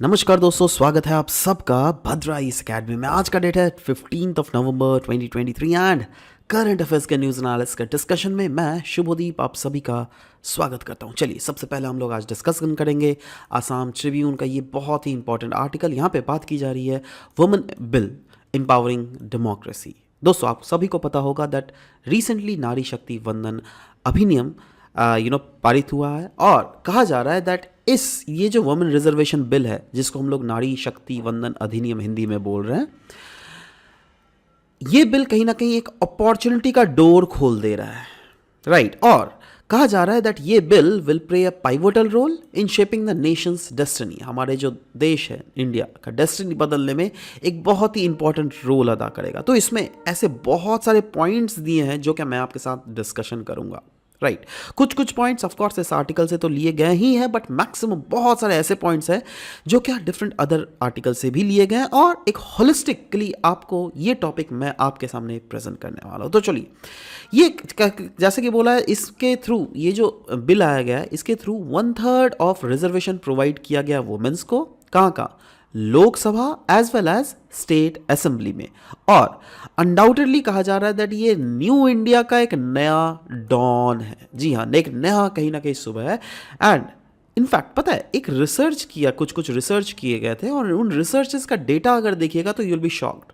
नमस्कार दोस्तों, स्वागत है आप सबका भद्रा इस अकेडमी में। आज का डेट है 15 नवंबर 2023 एंड करंट अफेयर्स के न्यूज़ एनालिसिस के डिस्कशन में मैं शुभदीप आप सभी का स्वागत करता हूं। चलिए, सबसे पहले हम लोग आज डिस्कशन करेंगे आसाम ट्रिब्यून का ये बहुत ही इंपॉर्टेंट आर्टिकल। यहाँ पे बात की जा रही है वुमेन बिल एम्पावरिंग डेमोक्रेसी। दोस्तों, आप सभी को पता होगा दैट रिसेंटली नारी शक्ति वंदन अधिनियम पारित हुआ है और कहा जा रहा है दैट ये जो वुमेन रिजर्वेशन बिल है, जिसको हम लोग नारी शक्ति वंदन अधिनियम हिंदी में बोल रहे हैं, ये बिल कहीं ना कहीं एक अपॉर्चुनिटी का डोर खोल दे रहा है, राइट। और कहा जा रहा है दैट ये bill will play a pivotal role in shaping the nation's destiny. हमारे जो देश है इंडिया का डेस्टिनी बदलने में एक बहुत ही इंपॉर्टेंट रोल अदा करेगा। तो इसमें ऐसे बहुत सारे पॉइंट्स दिए हैं जो कि मैं आपके साथ डिस्कशन करूंगा, राइट। कुछ पॉइंट्स ऑफ कोर्स इस आर्टिकल से तो लिए गए ही हैं, बट मैक्सिमम बहुत सारे ऐसे पॉइंट्स हैं जो क्या डिफरेंट अदर आर्टिकल से भी लिए गए हैं और एक होलिस्टिकली आपको ये टॉपिक मैं आपके सामने प्रेजेंट करने वाला हूं। तो चलिए, ये जैसे कि बोला है, इसके थ्रू ये जो बिल आया गया है, इसके थ्रू 1/3 ऑफ रिजर्वेशन प्रोवाइड किया गया वुमेन्स को। कहाँ Lok Sabha as well as state assembly में। और अनडाउटेडली कहा जा रहा है दैट ये न्यू इंडिया का एक नया डॉन है। जी हाँ, एक नया कहीं ना कहीं सुबह है। एंड इनफैक्ट पता है, एक रिसर्च किया, कुछ रिसर्च किए गए थे और उन रिसर्चेस का डेटा अगर देखिएगा तो यू विल बी शॉक्ड।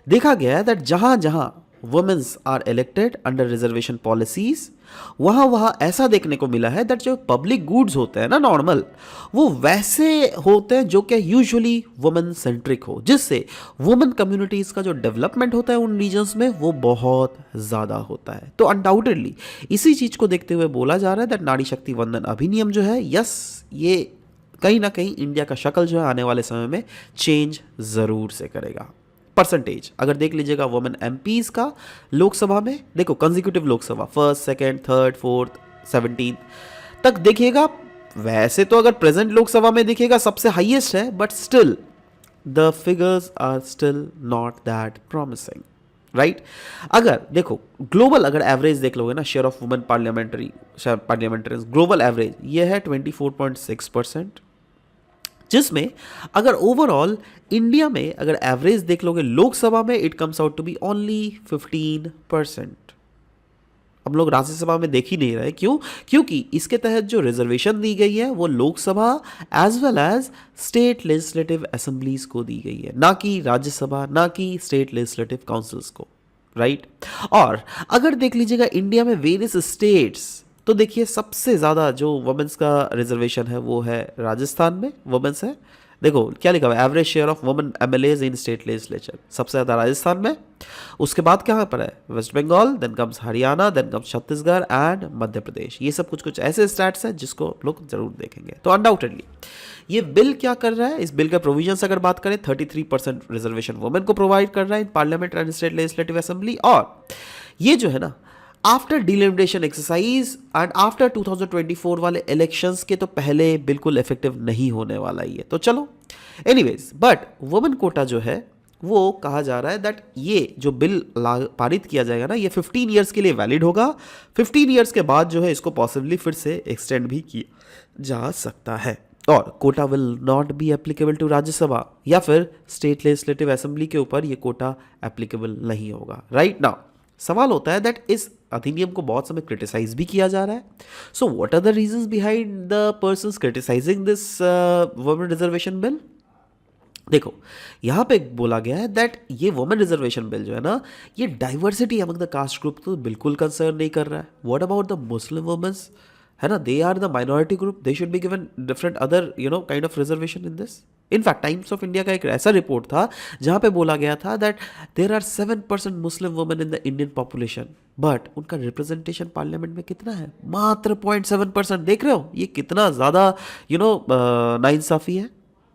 देखा गया है दैट जहां जहां womens are elected under reservation policies, वहां ऐसा देखने को मिला है दैट जो पब्लिक गुड्स होते हैं ना नॉर्मल, वो वैसे होते हैं जो कि यूजुअली वुमेन सेंट्रिक हो, जिससे वुमेन कम्युनिटीज का जो डेवलपमेंट होता है उन रीजन्स में वो बहुत ज़्यादा होता है। तो अनडाउटेडली इसी चीज़ को देखते हुए बोला जा रहा है दैट नारी शक्ति वंदन अधिनियम जो है, यस, ये कहीं ना कहीं इंडिया का शक्ल जो है आने वाले समय में चेंज ज़रूर से करेगा। परसेंटेज अगर देख लीजिएगा वुमेन एमपीज का लोकसभा में, देखो consecutive Lok Sabha, first, second, third, fourth, 17 तक देखिएगा। वैसे तो अगर प्रेजेंट लोकसभा में देखिएगा सबसे हाईएस्ट है, but still the figures are still not that promising, right. अगर देखो ग्लोबल अगर एवरेज देख लोगे ना, share of women parliamentary global average ये है 24.6%, जिसमें अगर ओवरऑल इंडिया में अगर एवरेज देख लोगे लोकसभा में, it comes out to be only 15%। हम लोग राज्यसभा में देख ही नहीं रहे, क्यों? क्योंकि इसके तहत जो रिजर्वेशन दी गई है वो Lok Sabha as well as state legislative assemblies को दी गई है, ना कि राज्यसभा, ना कि स्टेट लेजिस्लेटिव काउंसिल्स को, राइट। और अगर देख लीजिएगा इंडिया में वेरियस स्टेट्स, तो देखिए सबसे ज़्यादा जो वुमेन्स का रिजर्वेशन है वो है राजस्थान में वुमेन्स है। देखो क्या लिखा हुआ है, average share of women MLAs in state legislature, सबसे ज़्यादा राजस्थान में। उसके बाद कहाँ पर है? West Bengal, then comes Haryana, then comes Chhattisgarh and Madhya Pradesh. ये सब कुछ ऐसे स्टैट्स हैं जिसको लोग जरूर देखेंगे। तो अनडाउटेडली ये बिल क्या कर रहा है, इस बिल के प्रोविजंस अगर बात करें, 33% रिजर्वेशन वुमेन को प्रोवाइड कर रहा है in parliament and state legislative assembly. और ये जो है ना, after delimitation exercise and after 2024 वाले इलेक्शंस के तो पहले बिल्कुल इफेक्टिव नहीं होने वाला ही है। तो चलो एनीवेज, बट वुमेन कोटा जो है वो कहा जा रहा है दैट ये जो बिल पारित किया जाएगा ना, ये 15 ईयर्स के लिए वैलिड होगा। 15 ईयर्स के बाद जो है इसको पॉसिबली फिर से एक्सटेंड भी किया जा सकता है। और quota will not be applicable to Rajya Sabha या फिर स्टेट लेजिस्लेटिव असेंबली के ऊपर ये कोटा एप्लीकेबल नहीं होगा, राइट। नाउ सवाल होता है दैट इस अधिनियम को बहुत समय क्रिटिसाइज भी किया जा रहा है। So what are the reasons behind the persons criticising this women reservation bill? देखो यहाँ पे बोला गया है दैट ये वुमेन रिजर्वेशन बिल जो है ना, ये diversity among the caste group तो बिल्कुल कंसर्न नहीं कर रहा है। What about the Muslim womens, है ना, they are the minority group, they should be given different other kind of reservation in this. In fact Times of India का एक ऐसा रिपोर्ट था जहां पे बोला गया था that there are 7% Muslim women in the Indian population, but उनका रिप्रेजेंटेशन पार्लियामेंट में कितना है? मात्र 0.7%। देख रहे हो ये कितना ज़्यादा नाइंसाफ़ी है।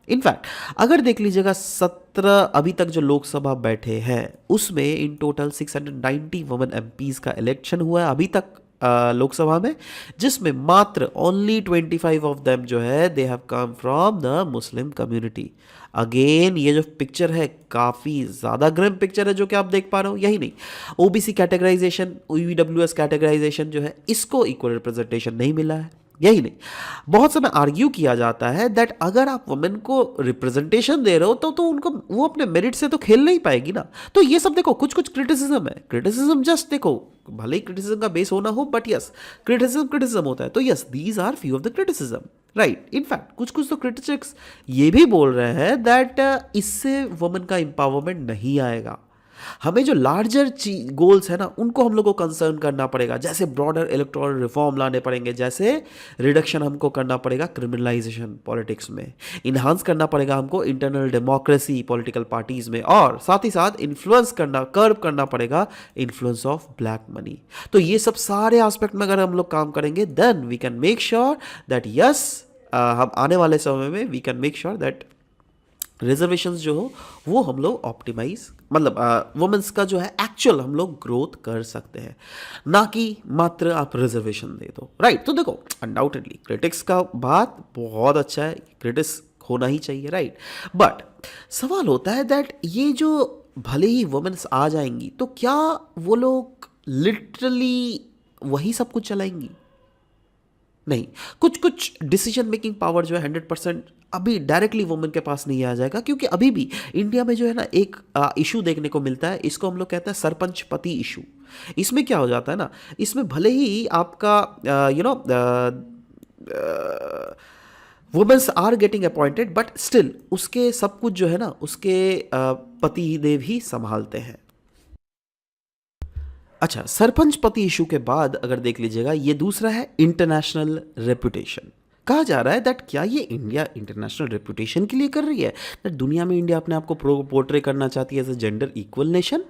इनफैक्ट अगर देख लीजिएगा 17 अभी तक जो लोकसभा बैठे हैं उसमें इन टोटल 690 वुमेन एमपीज का इलेक्शन हुआ है अभी तक लोकसभा में, जिसमें मात्र ओनली 25 ऑफ देम जो है they have come from the Muslim community. Again ये जो पिक्चर है काफ़ी ज़्यादा ग्रिम पिक्चर है जो कि आप देख पा रहे हो। यही नहीं, ओबीसी कैटेगराइजेशन, ईडब्ल्यूएस कैटेगराइजेशन जो है इसको इक्वल रिप्रेजेंटेशन नहीं मिला है। यही नहीं, बहुत समय आर्ग्यू किया जाता है दैट अगर आप वुमेन को रिप्रेजेंटेशन दे रहे हो तो उनको वो अपने मेरिट से तो खेल नहीं पाएगी ना। तो ये सब देखो कुछ कुछ क्रिटिसिज्म है, क्रिटिसिज्म जस्ट देखो, भले ही क्रिटिसिज्म का बेस होना हो बट यस क्रिटिसिज्म होता है। तो yes these are few of the criticism, right. In fact कुछ कुछ तो क्रिटिक्स ये भी बोल रहे हैं दैट इससे वुमेन का एम्पावरमेंट नहीं आएगा। हमें जो लार्जर गोल्स है ना उनको हम लोग को कंसर्न करना पड़ेगा, जैसे ब्रॉडर इलेक्टोरल रिफॉर्म लाने पड़ेंगे, जैसे रिडक्शन हमको करना पड़ेगा क्रिमिनलाइजेशन पॉलिटिक्स में, इन्हांस करना पड़ेगा हमको इंटरनल डेमोक्रेसी पॉलिटिकल पार्टीज में, और साथ ही साथ इन्फ्लुएंस करना कर्व करना पड़ेगा इन्फ्लुएंस ऑफ ब्लैक मनी। तो ये सब सारे एस्पेक्ट में अगर हम लोग काम करेंगे then we can make sure that yes हम आने वाले समय में we can make sure that reservations जो हो वो हम लोग ऑप्टिमाइज, मतलब वुमेन्स का जो है एक्चुअल हम लोग ग्रोथ कर सकते हैं, ना कि मात्र आप रिजर्वेशन दे दो, राइट। तो देखो अनडाउटेडली क्रिटिक्स का बात बहुत अच्छा है, क्रिटिक्स होना ही चाहिए, राइट। बट सवाल होता है दैट ये जो भले ही वुमेन्स आ जाएंगी तो क्या वो लोग लिटरली वही सब कुछ चलाएंगी? नहीं, कुछ कुछ डिसीजन मेकिंग पावर जो है 100% अभी डायरेक्टली वुमेन के पास नहीं आ जाएगा, क्योंकि अभी भी इंडिया में जो है ना एक इशू देखने को मिलता है, इसको हम लोग कहते हैं सरपंच पति इशू। इसमें क्या हो जाता है ना, इसमें भले ही आपका womens are getting appointed but still उसके सब कुछ जो है ना उसके पति देव ही संभालते हैं। अच्छा, सरपंच पति इशू के बाद अगर देख लीजिएगा ये दूसरा है इंटरनेशनल रेपुटेशन। कहा जा रहा है दैट क्या ये इंडिया इंटरनेशनल रेपुटेशन के लिए कर रही है, दैट दुनिया में इंडिया अपने आप को पोर्ट्रे करना चाहती है as a gender equal nation,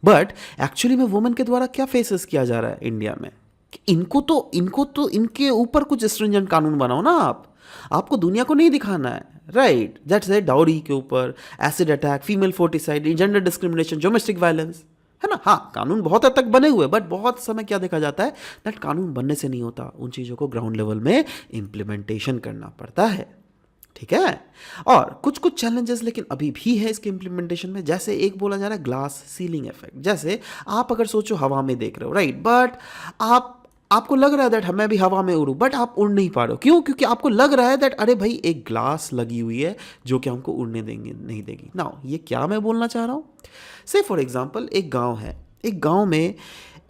but actually में वुमेन के द्वारा क्या फेसेस किया जा रहा है इंडिया में कि इनको तो इनके ऊपर कुछ स्ट्रिंजेंट कानून बनाओ ना आपको दुनिया को नहीं दिखाना है, राइट। दैट्स है डाउरी के ऊपर, acid attack, female foeticide, gender discrimination, domestic violence, है ना। हाँ, कानून बहुत हद तक बने हुए, बट बहुत समय क्या देखा जाता है दैट कानून बनने से नहीं होता, उन चीज़ों को ग्राउंड लेवल में इम्प्लीमेंटेशन करना पड़ता है, ठीक है। और कुछ कुछ चैलेंजेस लेकिन अभी भी है इसके इम्प्लीमेंटेशन में, जैसे एक बोला जा रहा है ग्लास सीलिंग इफेक्ट। जैसे आप अगर सोचो हवा में देख रहे हो, राइट, बट आपको लग रहा है दैट मैं भी हवा में उड़ूं, बट आप उड़ नहीं पा रहे हो, क्यों? क्योंकि आपको लग रहा है दैट अरे भाई एक ग्लास लगी हुई है जो कि हमको उड़ने नहीं देगी ना। ये क्या मैं बोलना चाह रहा हूँ, से फॉर एग्जाम्पल एक गांव है, एक गांव में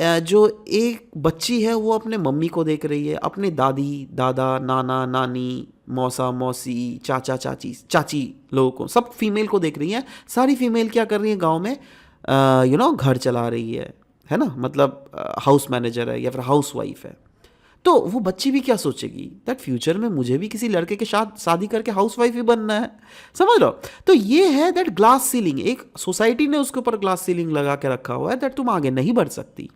जो एक बच्ची है वो अपने मम्मी को देख रही है, अपने दादी दादा नाना नानी मौसा मौसी चाचा चाची लोगों को, सब फीमेल को देख रही है। सारी फीमेल क्या कर रही है गांव में, घर चला रही है ना, मतलब हाउस मैनेजर है या फिर हाउस वाइफ है। तो वो बच्ची भी क्या सोचेगी दैट फ्यूचर में मुझे भी किसी लड़के के साथ शादी करके हाउस वाइफ ही बनना है, समझ लो। तो ये है दैट ग्लास सीलिंग, एक सोसाइटी ने उसके ऊपर ग्लास सीलिंग लगा के रखा हुआ है दैट तुम आगे नहीं बढ़ सकती,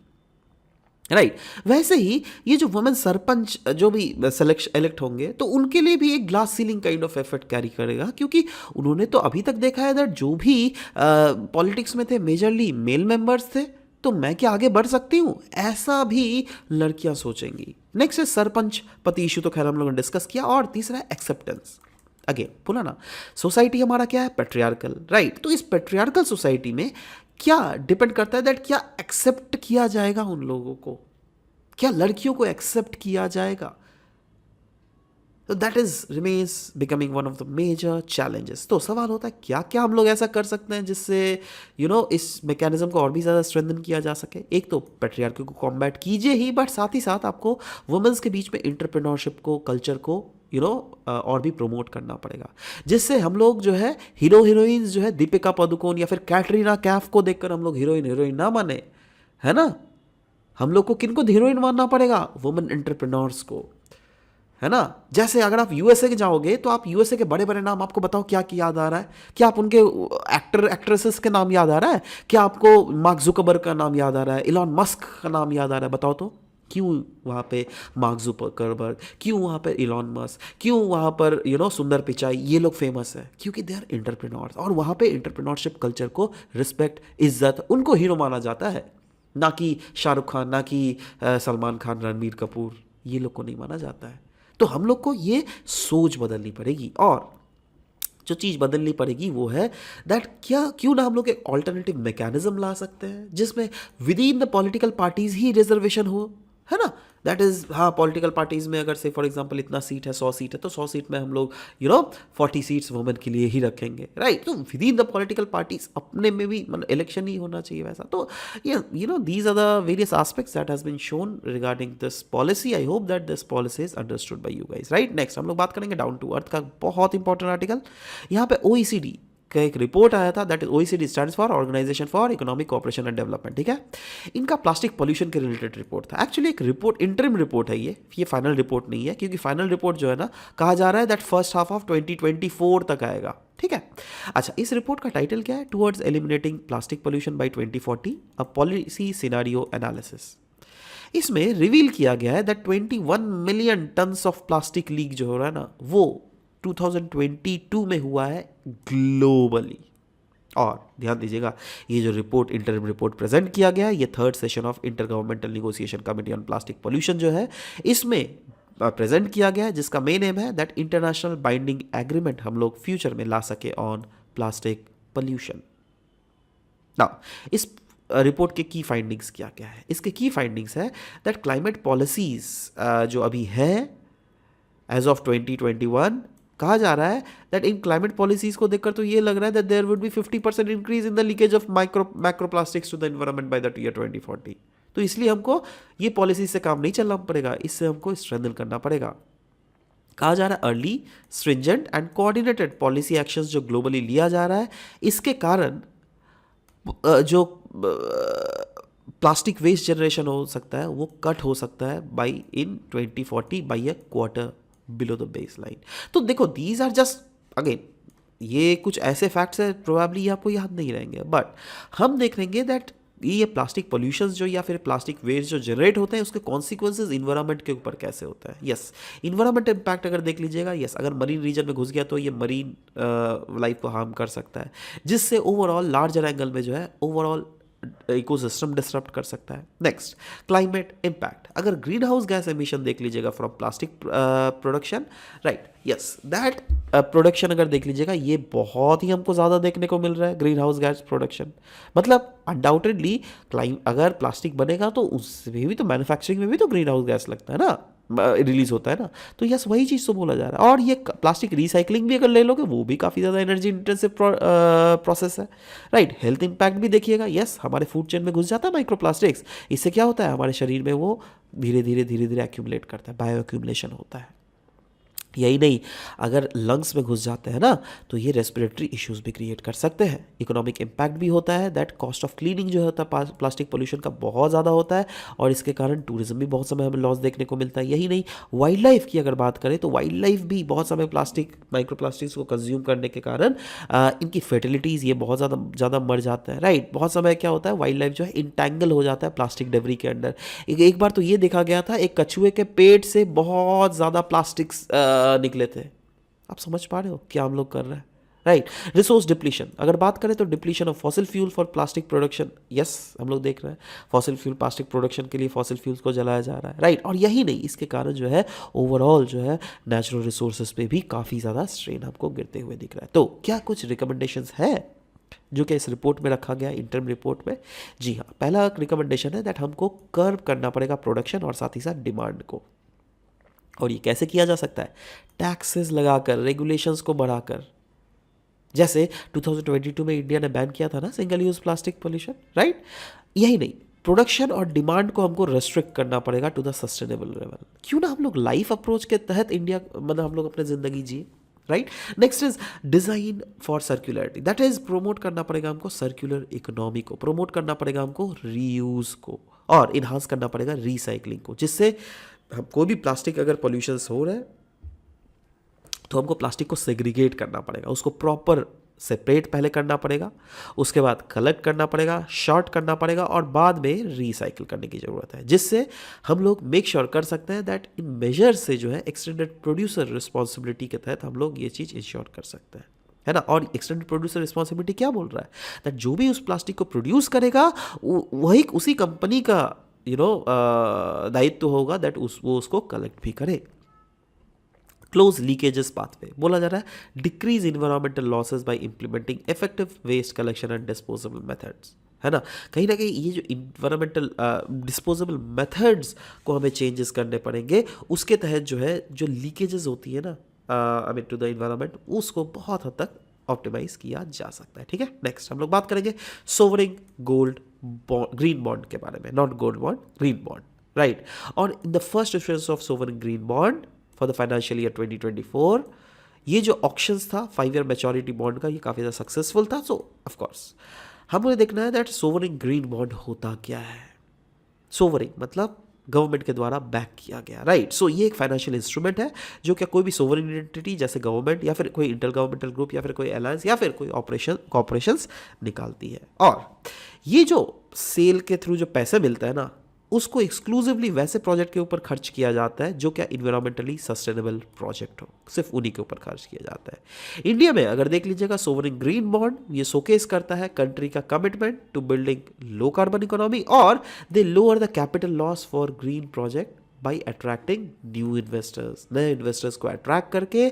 राइट। वैसे ही ये जो वुमेन सरपंच जो भी इलेक्ट होंगे तो उनके लिए भी एक glass ceiling kind of effect carry करेगा, क्योंकि उन्होंने तो अभी तक देखा है दैट जो भी पॉलिटिक्स में थे मेजरली मेल मेंबर्स थे, तो मैं क्या आगे बढ़ सकती हूँ, ऐसा भी लड़कियां सोचेंगी। नेक्स्ट है सरपंच पति इशू, तो खैर हम लोगों ने डिस्कस किया। और तीसरा है एक्सेप्टेंस। अगेन बोला ना, सोसाइटी हमारा क्या है, पेट्रियार्कल, राइट। तो इस पेट्रियार्कल सोसाइटी में क्या डिपेंड करता है दैट क्या एक्सेप्ट किया जाएगा उन लोगों को, क्या लड़कियों को एक्सेप्ट किया जाएगा। तो that is remains becoming one of the major challenges. तो सवाल होता है क्या क्या हम लोग ऐसा कर सकते हैं जिससे इस मैकेनिज्म को और भी ज़्यादा स्ट्रेंथन किया जा सके। एक तो पेट्रियार्की को कॉम्बैट कीजिए ही, बट साथ ही साथ आपको वुमेन्स के बीच में एंटरप्रेन्योरशिप को, कल्चर को और भी प्रमोट करना पड़ेगा, जिससे हम लोग जो है हीरोइंस जो है दीपिका पादुकोण या फिर कैटरीना कैफ को देखकर हम लोग हीरोइन ना माने, है ना। हम लोग को किनको हीरोइन मानना पड़ेगा, वुमेन एंटरप्रेन्योर्स को, है ना। जैसे अगर आप यूएसए के जाओगे तो आप यूएसए के बड़े बड़े नाम आपको बताओ क्या याद आ रहा है, क्या आप उनके एक्ट्रेसेस के नाम याद आ रहा है, क्या आपको मार्क जुकरबर्ग का नाम याद आ रहा है, इलॉन मस्क का नाम याद आ रहा है, बताओ तो। क्यों वहाँ पे मार्क जुकरबर्ग, क्यों वहाँ पे इलॉन मस्क, क्यों वहाँ पर सुंदर पिचाई, ये लोग फेमस है क्योंकि दे आर एंटरप्रेन्योर्स, और वहाँ पे एंटरप्रेन्योरशिप कल्चर को रिस्पेक्ट, इज्जत, उनको हीरो माना जाता है, ना कि शाहरुख खान, ना कि सलमान खान, रणबीर कपूर, ये लोग को नहीं माना जाता है। तो हम लोग को ये सोच बदलनी पड़ेगी, और जो चीज़ बदलनी पड़ेगी वो है दैट क्यों ना हम लोग एक ऑल्टरनेटिव मैकेनिज्म ला सकते हैं जिसमें with in the political parties he reservation हो, है ना। दैट इज़, हाँ, पॉलिटिकल पार्टीज़ में अगर से फॉर एग्जांपल इतना सीट है, 100 सीट है, तो 100 सीट में हम लोग 40 सीट्स वुमेन के लिए ही रखेंगे, राइट? तो with in the political parties अपने में भी मतलब इलेक्शन ही होना चाहिए वैसा। तो these are the various aspects that has been shown regarding this policy. I hope that this policy is understood by you guys, right? Next हम लोग बात करेंगे डाउन टू अर्थ का बहुत इंपॉर्टेंट आर्टिकल। यहाँ पे OECD का एक रिपोर्ट आया था, that is OECD stands for organisation for economic cooperation and development, ठीक है? इनका प्लास्टिक पोल्यूशन के रिलेटेड रिपोर्ट था। एक्चुअली एक रिपोर्ट, इंटरिम रिपोर्ट है ये फाइनल रिपोर्ट नहीं है, क्योंकि फाइनल रिपोर्ट जो है ना, कहा जा रहा है दैट फर्स्ट हाफ ऑफ 2024 तक आएगा, ठीक है? अच्छा, इस रिपोर्ट का टाइटल क्या है? Towards eliminating plastic pollution by 2040, a policy scenario analysis. इसमें रिवील किया गया है that 21 million tons of plastic leak जो हो रहा है ना, वो 2022 में हुआ है ग्लोबली। और ध्यान दीजिएगा, ये जो रिपोर्ट, इंटरिम रिपोर्ट प्रेजेंट किया गया है, ये third session of inter governmental negotiation committee on plastic pollution जो है, इसमें प्रेजेंट किया गया है, जिसका मेन एम है दैट इंटरनेशनल बाइंडिंग एग्रीमेंट हम लोग फ्यूचर में ला सके ऑन प्लास्टिक पोल्यूशन। ना इस रिपोर्ट के की फाइंडिंग्स क्या क्या है? इसके की फाइंडिंग्स है दैट क्लाइमेट पॉलिसीज जो अभी है एज ऑफ 2021, कहा जा रहा है दैट इन क्लाइमेट पॉलिसीज को देखकर तो ये लग रहा है that there would be 50% increase in the leakage of macro plastics to the environment by the year 2040। तो इसलिए हमको ये पॉलिसी से काम नहीं चलना पड़ेगा, इससे हमको स्ट्रेंथन करना पड़ेगा। कहा जा रहा है early, stringent and coordinated policy actions जो ग्लोबली लिया जा रहा है, इसके कारण जो प्लास्टिक वेस्ट जनरेशन हो सकता है वो कट हो सकता है by in 2040 by a quarter below the base line. तो देखो, दीज आर जस्ट अगेन, ये कुछ ऐसे फैक्ट्स है प्रोबेबली आपको याद नहीं रहेंगे, बट हम देख लेंगे दैट ये प्लास्टिक पोल्यूशन जो या फिर प्लास्टिक वेस्ट जो जनरेट होते हैं, उसके कॉन्सिक्वेंसेज इन्वायरमेंट के ऊपर कैसे होता है। यस, इन्वायरमेंट इम्पैक्ट अगर देख लीजिएगा, यस, अगर मरीन रीजन में घुस गया तो ये मरीन लाइफ को हार्म कर सकता है, जिससे ओवरऑल लार्जर एंगल में जो है ओवरऑल इकोसिस्टम डिसरप्ट कर सकता है। नेक्स्ट, क्लाइमेट इम्पैक्ट, अगर ग्रीन हाउस गैस एमिशन देख लीजिएगा from plastic production, right, yes, that production अगर देख लीजिएगा, ये बहुत ही हमको ज़्यादा देखने को मिल रहा है, ग्रीन हाउस गैस प्रोडक्शन। मतलब अनडाउटेडली अगर प्लास्टिक बनेगा तो उसमें भी तो, मैन्युफैक्चरिंग में भी तो ग्रीन हाउस गैस लगता है ना, रिलीज होता है ना। तो यस, वही चीज़ तो बोला जा रहा है। और ये प्लास्टिक रिसाइकलिंग भी अगर ले लोगे, वो भी काफ़ी ज़्यादा एनर्जी इंटेंसिव प्रोसेस है, राइट। हेल्थ इंपैक्ट भी देखिएगा, यस, हमारे फूड चेन में घुस जाता है माइक्रो प्लास्टिक्स, इससे क्या होता है हमारे शरीर में वो धीरे धीरे एक्यूमुलेट करता है, बायो एक्यूमुलेशन होता है। यही नहीं, अगर लंग्स में घुस जाते हैं ना, तो ये रेस्पिरेटरी इश्यूज भी क्रिएट कर सकते हैं। इकोनॉमिक इम्पैक्ट भी होता है, दैट कॉस्ट ऑफ क्लीनिंग जो होता है प्लास्टिक पोल्यूशन का बहुत ज़्यादा होता है, और इसके कारण टूरिज्म भी बहुत समय हमें लॉस देखने को मिलता है। यही नहीं, वाइल्ड लाइफ की अगर बात करें तो वाइल्ड लाइफ भी बहुत समय प्लास्टिक, माइक्रो प्लास्टिक्स को कंज्यूम करने के कारण इनकी फर्टिलिटीज़ ये बहुत ज़्यादा मर जाता है, राइट। बहुत समय क्या होता है, वाइल्ड लाइफ जो है इंटैंगल हो जाता है प्लास्टिक डेब्री के अंदर। एक बार तो ये देखा गया था, एक कछुए के पेट से बहुत ज़्यादा प्लास्टिक्स निकले थे। आप समझ पा रहे हो क्या हम लोग कर रहे हैं, राइट। रिसोर्स डिप्लीशन, अगर बात करें तो depletion of fossil fuel for plastic production, yes, हम लोग देख रहे हैं फॉसिल फ्यूल, प्लास्टिक प्रोडक्शन के लिए फॉसिल फ्यूल्स को जलाया जा रहा है, राइट। और यही नहीं, इसके कारण जो है ओवरऑल जो है नेचुरल रिसोर्सेज पे भी काफ़ी ज़्यादा स्ट्रेन हमको गिरते हुए दिख रहा है। तो क्या कुछ रिकमेंडेशंस है जो कि इस रिपोर्ट में रखा गया, इंटरम रिपोर्ट में? जी हाँ, पहला रिकमेंडेशन है दैट हमको कर्व करना पड़ेगा प्रोडक्शन और साथ ही साथ डिमांड को। और ये कैसे किया जा सकता है? टैक्सेस लगाकर, रेगुलेशंस को बढ़ाकर। जैसे 2022 में इंडिया ने बैन किया था ना single use plastic pollution, right. यही नहीं, प्रोडक्शन और डिमांड को हमको रेस्ट्रिक्ट करना पड़ेगा टू द सस्टेनेबल लेवल। क्यों ना हम लोग लाइफ अप्रोच के तहत इंडिया, मतलब हम लोग अपने जिंदगी जिए, right. Next is design for circularity, that is promote करना पड़ेगा हमको सर्कुलर इकोनॉमी को, प्रोमोट करना पड़ेगा हमको रीयूज को, और इन्हांस करना पड़ेगा रिसाइकलिंग को, जिससे हम कोई भी प्लास्टिक अगर पोल्यूशन हो रहा है तो हमको प्लास्टिक को सेग्रीगेट करना पड़ेगा, उसको प्रॉपर सेपरेट पहले करना पड़ेगा, उसके बाद कलेक्ट करना पड़ेगा, शॉर्ट करना पड़ेगा, और बाद में रिसाइकिल करने की ज़रूरत है, जिससे हम लोग मेक श्योर कर सकते हैं दैट इन मेजर से जो है एक्सटेंडेड प्रोड्यूसर रिस्पॉन्सिबिलिटी के तहत हम लोग ये चीज़ इंश्योर कर सकते हैं, है ना। और एक्सटेंडेड प्रोड्यूसर रिस्पॉन्सिबिलिटी क्या बोल रहा है? दैट जो भी उस प्लास्टिक को प्रोड्यूस करेगा वही उसी कंपनी का दायित्व होगा दैट वो उसको कलेक्ट भी करे। क्लोज लीकेजेस पाथवे, बोला जा रहा है decrease environmental losses by implementing effective waste collection and disposable methods, है ना कहीं ये जो इन्वायरमेंटल डिस्पोजेबल मेथड्स को हमें चेंजेस करने पड़ेंगे, उसके तहत जो है जो लीकेजेस होती है ना I mean to the environment, उसको बहुत हद तक ऑप्टिमाइज किया जा सकता है। ठीक है, नेक्स्ट हम लोग बात करेंगे सोवरिंग गोल्ड ग्रीन बॉन्ड के बारे में, not gold bond, green bond, right. और in the first issuance of sovereign green bond for the financial year 2024, ये जो ऑक्शंस था 5 ईयर मैच्योरिटी बॉन्ड का, ये काफ़ी ज़्यादा सक्सेसफुल था। सो ऑफकोर्स हमें देखना है दैट सोवरिंग ग्रीन बॉन्ड होता क्या है। सोवरिंग मतलब गवर्नमेंट के द्वारा बैक किया गया, राइट। सो ये एक फाइनेंशियल इंस्ट्रूमेंट है जो क्या कोई भी सोवरिन एंटिटी जैसे गवर्नमेंट या फिर कोई इंटर गवर्नमेंटल ग्रुप या फिर कोई अलायंस या फिर कोई कॉर्पोरेशंस निकालती है। और ये जो सेल के थ्रू जो पैसे मिलता है ना, उसको एक्सक्लूसिवली वैसे प्रोजेक्ट के ऊपर खर्च किया जाता है जो क्या इन्वायरमेंटली सस्टेनेबल प्रोजेक्ट हो, सिर्फ उन्हीं के ऊपर खर्च किया जाता है। इंडिया में अगर देख लीजिएगा सोवरिन ग्रीन बॉन्ड, ये शोकेस करता है कंट्री का commitment to building low carbon economy, और they lower the capital loss for green project by attracting new investors, नए इन्वेस्टर्स को अट्रैक्ट करके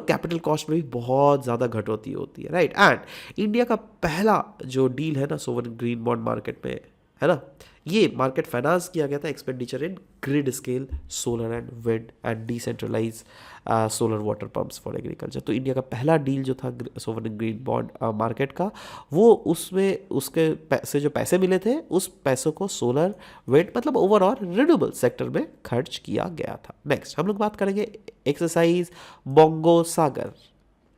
कैपिटल कॉस्ट में भी बहुत ज़्यादा कटौती होती है, राइट। एंड इंडिया का पहला जो डील है ना सोवरिन ग्रीन बॉन्ड मार्केट में, है ना, ये मार्केट फाइनेंस किया गया था expenditure in grid scale solar and wind and decentralise solar water pumps for agriculture. तो इंडिया का पहला डील जो था सोवरिन ग्रीन बॉन्ड मार्केट का, वो उसमें उसके से जो पैसे मिले थे उस पैसों को सोलर विंड मतलब ओवरऑल रिन्यूएबल सेक्टर में खर्च किया गया था। नेक्स्ट हम लोग बात करेंगे एक्सरसाइज बोंगो सागर,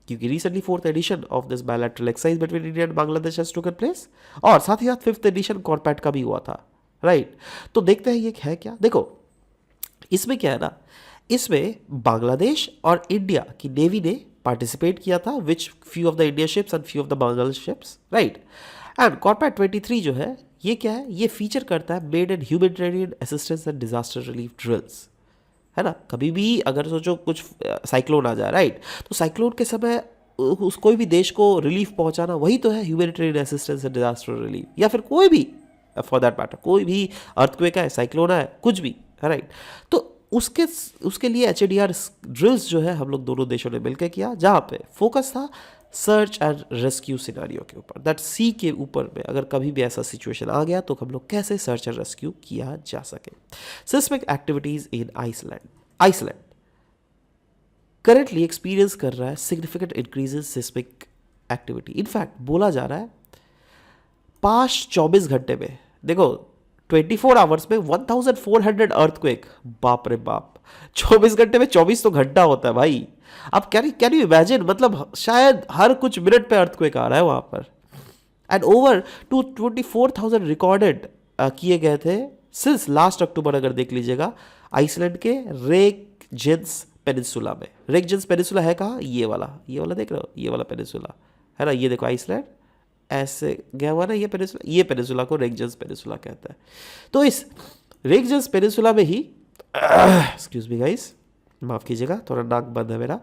क्योंकि recently 4th edition of this bilateral exercise between India and Bangladesh has taken place, और साथ ही साथ 5th एडिशन कॉर्पेट का भी हुआ था, राइट। तो देखते हैं ये है क्या। देखो इसमें क्या है ना, इसमें बांग्लादेश और इंडिया की नेवी ने पार्टिसिपेट किया था, which few of the India ships and few of the Bangladesh ships, right. And CORPAT 23 जो है ये क्या है, ये फीचर करता है made and humanitarian assistance and disaster relief drills, है ना। कभी भी अगर सोचो कुछ साइक्लोन आ जाए, राइट, तो साइक्लोन के समय उस कोई भी देश को रिलीफ पहुंचाना वही तो है humanitarian assistance and disaster relief, या फिर कोई भी फॉर दैट मैटर कोई भी अर्थक्वेक है, साइक्लोन है, कुछ भी है, राइट। तो उसके लिए HADR ड्रिल्स जो है हम लोग दोनों देशों ने मिलकर किया, जहाँ पे फोकस था सर्च एंड रेस्क्यू सिनेरियो के ऊपर, दैट सी के ऊपर में अगर कभी भी ऐसा सिचुएशन आ गया तो हम लोग कैसे सर्च एंड रेस्क्यू किया जा सके। Seismic activities in Iceland currently experience कर रहा है significant increase in seismic activity. In fact बोला जा रहा है पास्ट 24 घंटे में, देखो 24 आवर्स में 1400 अर्थक्वेक, बाप रे बाप, 24 घंटे में 24 तो घंटा होता है भाई। आप कैन यू इमेजिन, मतलब शायद हर कुछ मिनट पे अर्थक्वेक आ रहा है वहां पर। एंड ओवर टू 24,000 रिकॉर्डेड किए गए थे सिंस लास्ट अक्टूबर। अगर देख लीजिएगा आइसलैंड के रेकजेंस पेनिनसुला में, रेकजेंस पेनिनसुला है कहाँ, ये वाला देख रहे हो, ये वाला पेनिनसुला है ना, ये देखो आइसलैंड ऐसे गया हुआ ना, ये पेनिनसुला को रेकजेंस पेनिनसुला कहता है। तो इस रेकजेंस पेनिनसुला में ही एक्सक्यूज मी गाइस, माफ कीजिएगा थोड़ा नाक बंद है मेरा,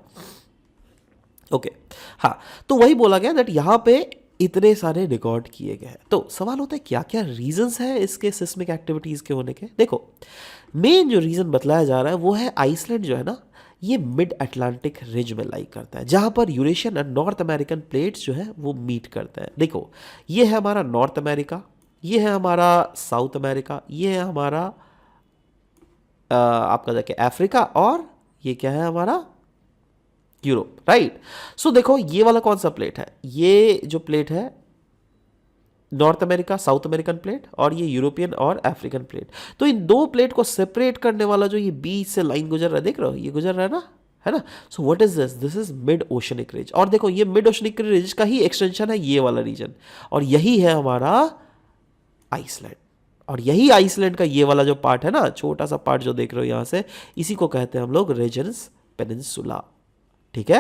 ओके हाँ, तो वही बोला गया दैट यहाँ पे इतने सारे रिकॉर्ड किए गए हैं। तो सवाल होता है क्या क्या रीजंस है इसके सिस्मिक एक्टिविटीज के होने के। देखो मेन जो रीजन बतलाया जा रहा है वो है आइसलैंड जो है ना, ये मिड अटलांटिक रिज में लाई करता है, जहाँ पर Eurasian and north American plates जो है वो मीट करते हैं। देखो ये है हमारा नॉर्थ अमेरिका, ये है हमारा साउथ अमेरिका, ये है हमारा आपका जाके अफ्रीका, और ये क्या है हमारा यूरोप, राइट। सो देखो ये वाला कौन सा प्लेट है, ये जो प्लेट है north America south American plate, और ये यूरोपियन और अफ्रीकन प्लेट। तो इन दो प्लेट को सेपरेट करने वाला जो ये बीच से लाइन गुजर रहा है, देख रहे हो ये गुजर रहा है ना, है ना। So what is this is mid oceanic ridge, और देखो ये मिड ओशनिक रिज का ही एक्सटेंशन है ये वाला रीजन, और यही है हमारा आइसलैंड। और यही आइसलैंड का ये वाला जो पार्ट है ना, छोटा सा पार्ट जो देख रहे हो यहाँ से, इसी को कहते हैं हम लोग रेजेंस पेनिनसुला, ठीक है।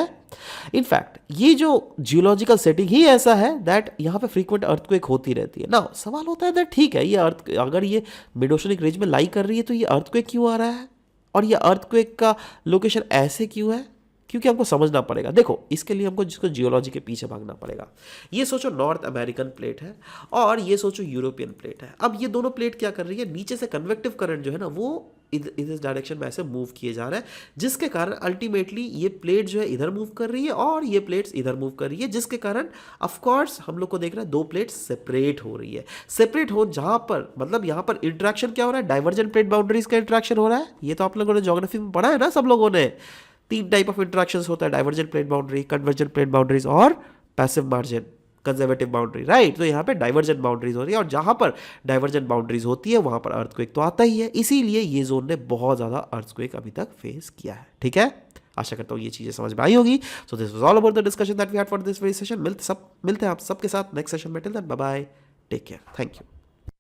इनफैक्ट ये जो जियोलॉजिकल सेटिंग ही ऐसा है दैट यहाँ पे फ्रीक्वेंट अर्थक्वेक होती रहती है ना। सवाल होता है दैट ठीक है, ये अर्थ अगर ये मिड ओशनिक रिज में लाई कर रही है तो ये अर्थक्वेक क्यों आ रहा है, और ये अर्थक्वेक का लोकेशन ऐसे क्यों है, क्योंकि हमको समझना पड़ेगा। देखो इसके लिए हमको जिसको जियोलॉजी के पीछे भागना पड़ेगा। ये सोचो नॉर्थ अमेरिकन प्लेट है और ये सोचो यूरोपियन प्लेट है। अब ये दोनों प्लेट क्या कर रही है, नीचे से कन्वेक्टिव करंट जो है ना वो इस डायरेक्शन में ऐसे मूव किए जा रहे हैं, जिसके कारण अल्टीमेटली ये प्लेट जो है इधर मूव कर रही है और ये प्लेट्स इधर मूव कर रही है, जिसके कारण ऑफ कोर्स हम लोग को देख रहा है दो प्लेट्स सेपरेट हो रही है। सेपरेट हो जहाँ पर मतलब यहाँ पर इंट्रैक्शन क्या हो रहा है, डाइवर्जेंट प्लेट बाउंड्रीज का इंट्रैक्शन हो रहा है। ये तो आप लोगों ने ज्योग्राफी में पढ़ा है ना सब लोगों ने। 3 टाइप ऑफ इंट्रैक्शंस होता है, divergent plate boundary, convergent plate boundaries और passive margin, conservative boundary, right. तो यहाँ पे डाइवर्जेंट बाउंड्रीज हो रही है और जहाँ पर डाइवर्जेंट बाउंड्रीज होती है वहाँ पर अर्थक्वेक तो आता ही है। इसीलिए ये जोन ने बहुत ज़्यादा अर्थक्वेक अभी तक फेस किया है। ठीक है, आशा करता हूँ ये चीज़ें समझ में आई होगी। So this was all about the discussion that we had for this very session. मिलते हैं आप सबके साथ नेक्स्ट सेशन में। Till then bye bye, take care, thank you.